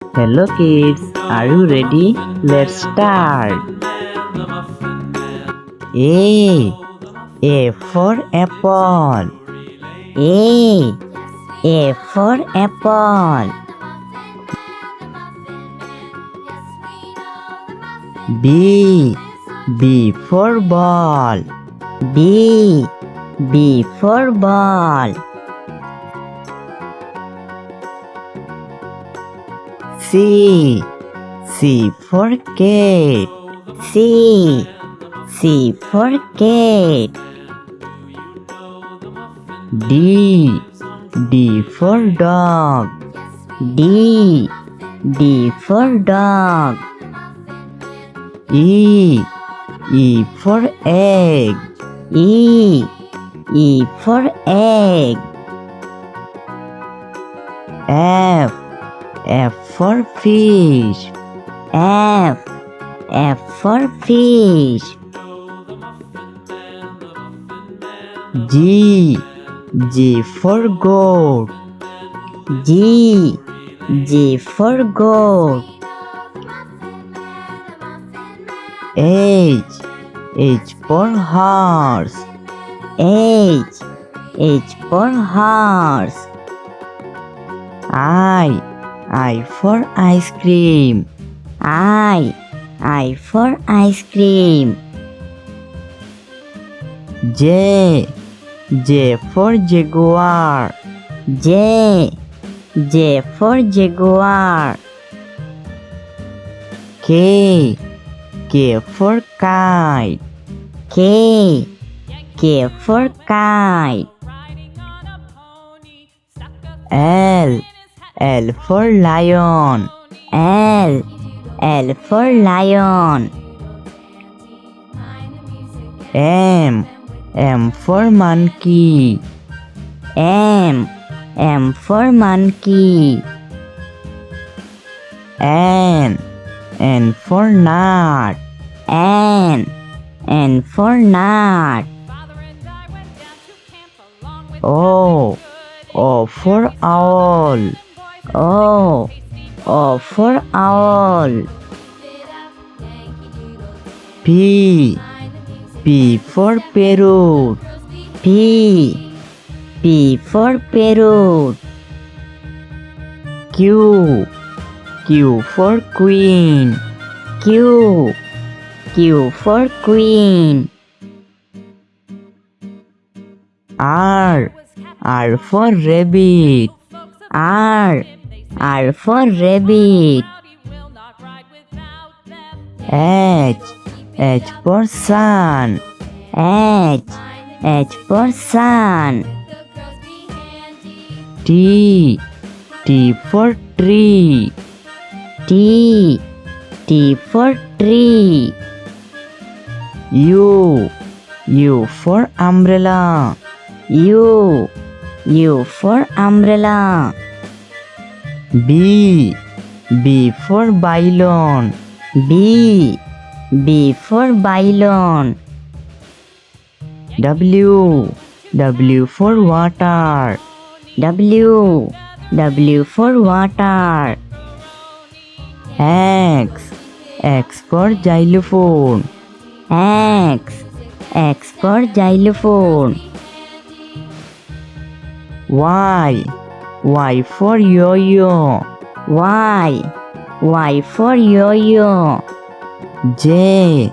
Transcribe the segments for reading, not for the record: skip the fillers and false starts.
Hello kids, are you ready? Let's start. A. A for apple. A. A for apple. B. B for ball. B. B for ball. C. C for cat. C. C for cat. D. D for dog. D. D for dog. E. E for egg. E. E for egg. F. F for fish. F. F for fish. G. G for goat. G. G for goat. H. H for horse. H. H for horse. I for ice cream. I for ice cream. J. J for jaguar. J. J for jaguar. K. K for kite. K. K for kite. L. L for lion. L. L for lion. M. M for monkey. M. M for monkey. N. N for nut. N. N for nut. O. O for owl. O. O for owl. P. P for parrot. P. P for parrot. Q. Q for queen. Q. Q for queen. R. R for rabbit. R. R for rabbit. H. H for sun. H. H for sun. T. T for tree. T. T for tree. U. U for umbrella. U. U for umbrella. B. B for bylon. B. B for bylon. W. W for water. W. W for water. X. X for xylophone. X. X for xylophone. Y. Y for yo-yo. Y. Y for yo-yo. J.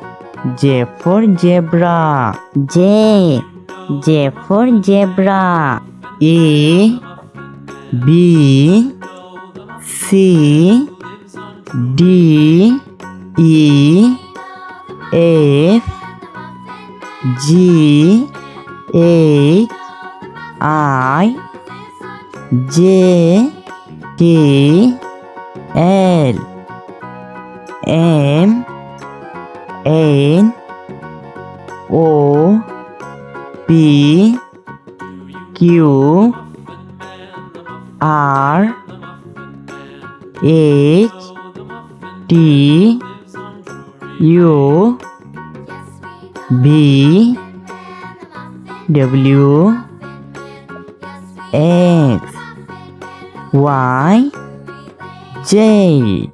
J for zebra. J. J for zebra. A. B. C. D. E. F. G. H. I. J. K. L. M. N. O. P. Q. R. H. T. U. V. W. X. Y. J.